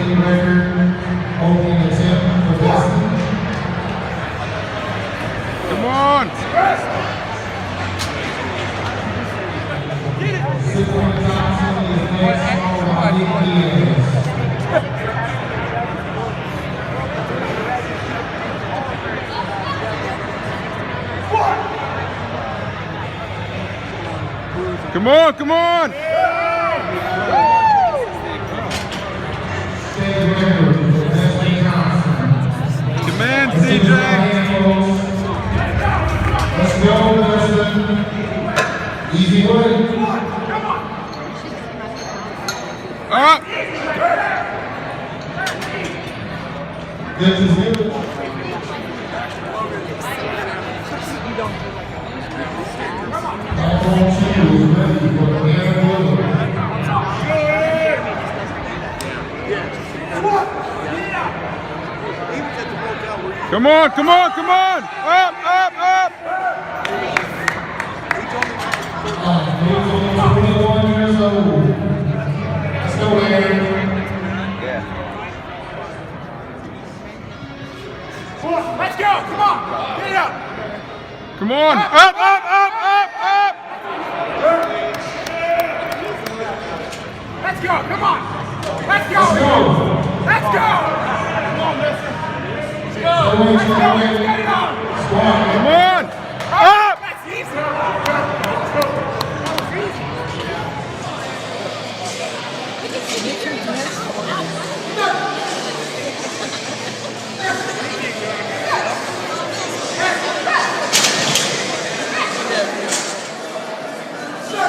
state record opening attempt for Dustin. Come on! Sidney Johnson is next, followed by Nick Diaz. Come on, come on! State record for Sidney Johnson. Command, CJ! Let's go, Dustin. Easy way. Up! This is good. Platform 2 is ready for the man Willow. Come on, come on, come on! Up, up, up! He's only 21 years old. Let's go, Aaron. Let's go! Come on! Get it up! Come on! Up, up, up, up, up! Let's go! Come on! Let's go! Let's go. Let's go! Come on, mister. Let's go! Let's Let's go! Let's get it on! Squad. Come on! Up! That's easy! Let's go!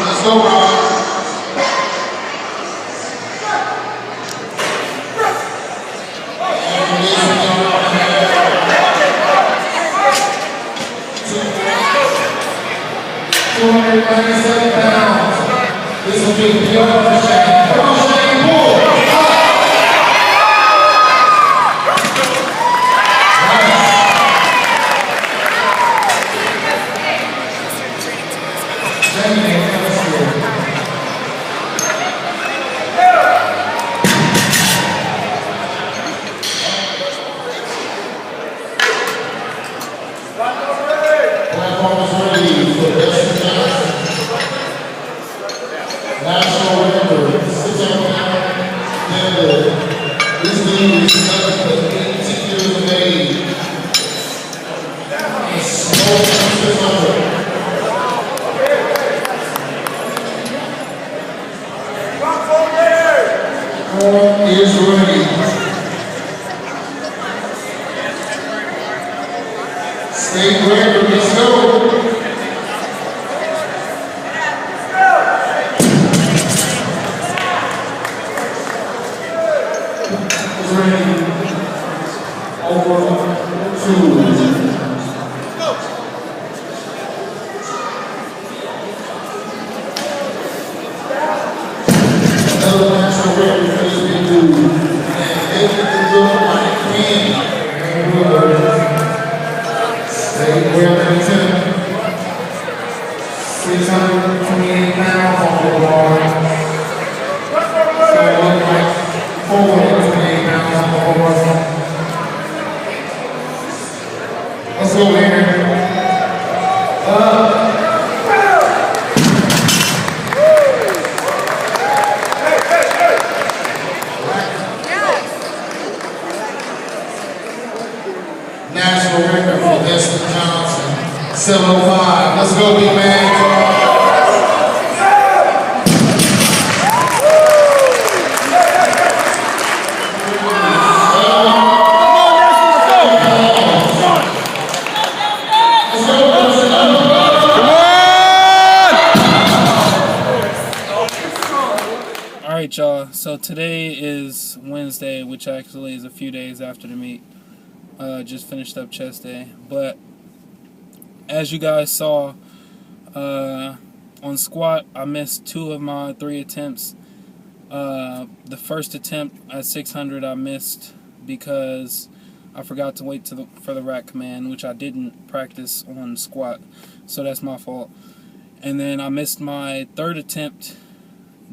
Let's go, Rob. £297. This will be beyond the Shane. Come on, Shane, pull. Platform is ready for Dustin Johnson. National record, 609. This dude is nothing but 18 years of age. And smoking 600. Form is ready. State record, let's go. It's ready. Over 2. Another national record for this big dude. And they can look like candy. State record 628 pounds on the bar. So it looks like 428 pounds on the bar. Let's go, Aaron. National record for Dustin Johnson, 705. Let's go, big man. Come on. Alright, y'all, so today is Wednesday, which actually is a few days after the meet. Just finished up chest day. But as you guys saw, on squat, I missed 2 of my 3 attempts. The first attempt at 600 I missed because I forgot to wait for the rack command, which I didn't practice on squat, so that's my fault. And then I missed my 3rd attempt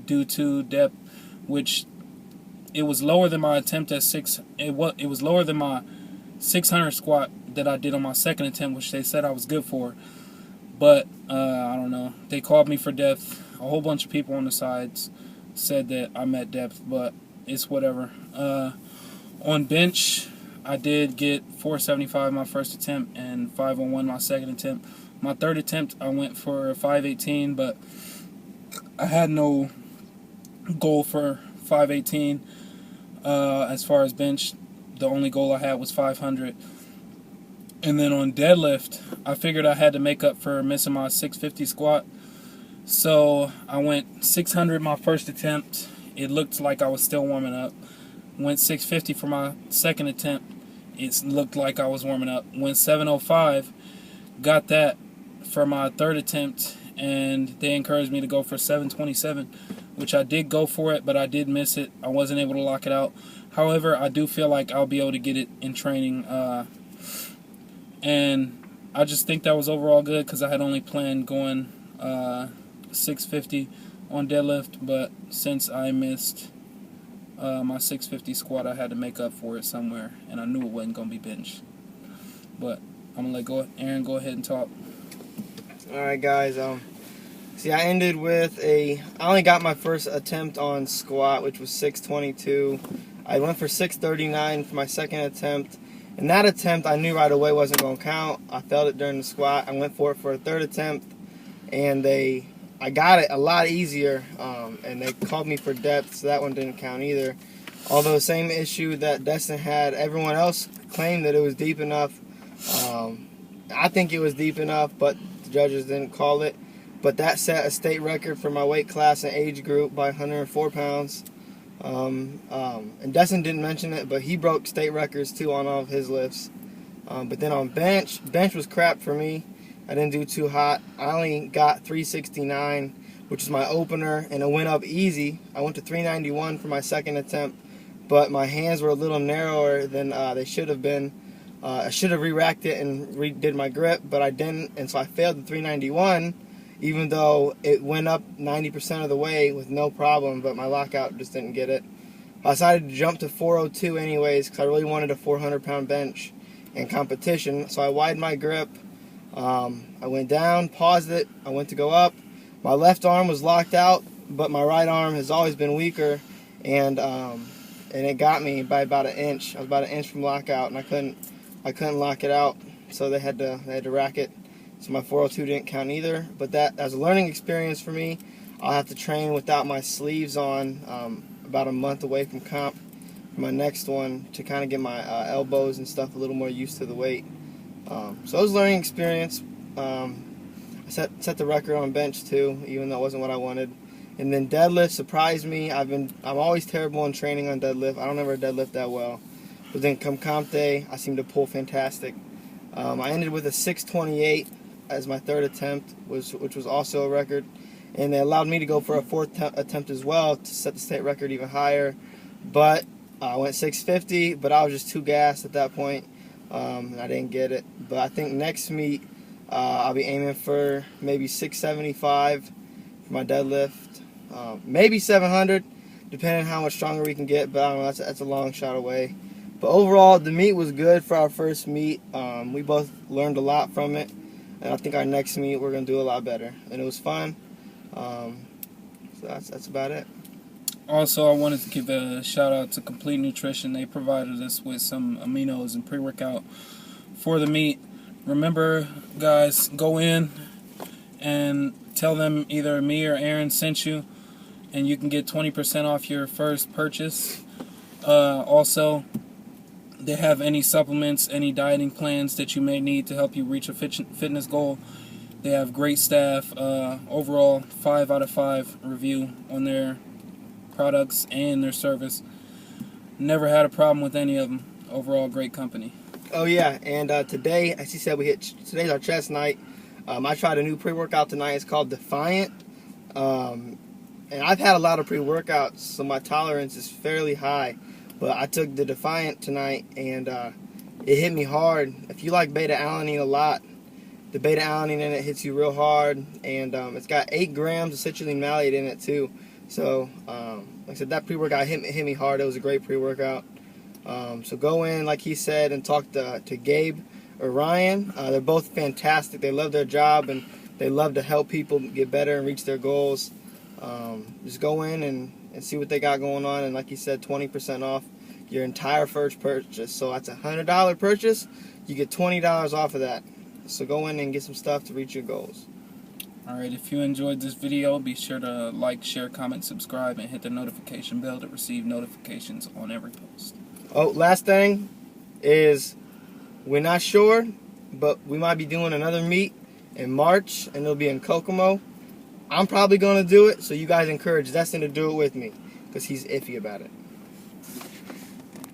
due to depth, which it was lower than my attempt at it was lower than my 600 squat that I did on my 2nd attempt, which they said I was good for. But I don't know. They called me for depth. A whole bunch of people on the sides said that I met depth, but it's whatever. On bench, I did get 475 my first attempt and 501 my 2nd attempt. My 3rd attempt, I went for 518, but I had no goal for 518 as far as bench. The only goal I had was 500. And then on deadlift, I figured I had to make up for missing my 650 squat. So I went 600 my first attempt. It looked like I was still warming up. Went 650 for my 2nd attempt. It looked like I was warming up. Went 705. Got that for my 3rd attempt, and they encouraged me to go for 727, which I did go for it, but I did miss it. I wasn't able to lock it out. However, I do feel like I'll be able to get it in training, and I just think that was overall good because I had only planned going 650 on deadlift, but since I missed my 650 squat, I had to make up for it somewhere, and I knew it wasn't going to be bench. But I'm going to let Aaron go ahead and talk. Alright guys, see, I ended with I only got my first attempt on squat, which was 622. I went for 639 for my 2nd attempt. And that attempt, I knew right away wasn't going to count. I failed it during the squat. I went for it for a 3rd attempt, and I got it a lot easier, and they called me for depth, so that one didn't count either. Although, same issue that Destin had, everyone else claimed that it was deep enough. I think it was deep enough, but the judges didn't call it. But that set a state record for my weight class and age group by 104 pounds. And Destin didn't mention it, but he broke state records too on all of his lifts. But then on bench was crap for me. I didn't do too hot. I only got 369, which is my opener, and it went up easy. I went to 391 for my 2nd attempt, but my hands were a little narrower than they should have been. I should have re-racked it and redid my grip, but I didn't, and so I failed the 391, even though it went up 90% of the way with no problem, but my lockout just didn't get it. I decided to jump to 402 anyways because I really wanted a 400-pound bench in competition, so I widened my grip. I went down, paused it, I went to go up. My left arm was locked out, but my right arm has always been weaker, and it got me by about an inch. I was about an inch from lockout, and I couldn't lock it out, so they had to rack it. So my 402 didn't count either, but that as a learning experience for me. I'll have to train without my sleeves on about a month away from comp for my next one to kind of get my elbows and stuff a little more used to the weight. So it was a learning experience. I set the record on bench too, even though it wasn't what I wanted. And then deadlift surprised me. I'm always terrible in training on deadlift. I don't ever deadlift that well. But then come comp day, I seem to pull fantastic. I ended with a 628 as my 3rd attempt, which was also a record. And they allowed me to go for a 4th attempt as well to set the state record even higher. But I went 650, but I was just too gassed at that point, and I didn't get it. But I think next meet, I'll be aiming for maybe 675 for my deadlift, maybe 700, depending on how much stronger we can get. But I don't know, that's a long shot away. But overall, the meet was good for our first meet. We both learned a lot from it, and I think our next meet we're gonna do a lot better. And it was fun. So that's about it. Also, I wanted to give a shout out to Complete Nutrition. They provided us with some aminos and pre-workout for the meet. Remember, guys, go in, and tell them either me or Aaron sent you, and you can get 20% off your first purchase. Also, they have any supplements, any dieting plans that you may need to help you reach a fitness goal. They have great staff. Overall, 5 out of 5 review on their products and their service. Never had a problem with any of them. Overall, great company. Oh yeah, and today, as he said, today's our chest night. I tried a new pre-workout tonight. It's called Defiant. And I've had a lot of pre-workouts, so my tolerance is fairly high. But I took the Defiant tonight, and it hit me hard. If you like beta-alanine a lot, the beta-alanine in it hits you real hard. And it's got 8 grams of citrulline malate in it, too. So, like I said, that pre-workout hit me hard. It was a great pre-workout. So go in, like he said, and talk to Gabe or Ryan. They're both fantastic. They love their job, and they love to help people get better and reach their goals. Just go in and see what they got going on, and like he said, 20% off your entire first purchase. So that's a $100 purchase. You get $20 off of that. So go in and get some stuff to reach your goals. Alright, if you enjoyed this video, be sure to like, share, comment, subscribe, and hit the notification bell to receive notifications on every post. Oh, last thing is, we're not sure, but we might be doing another meet in March, and it'll be in Kokomo. I'm probably going to do it, so you guys encourage Destin to do it with me, because he's iffy about it.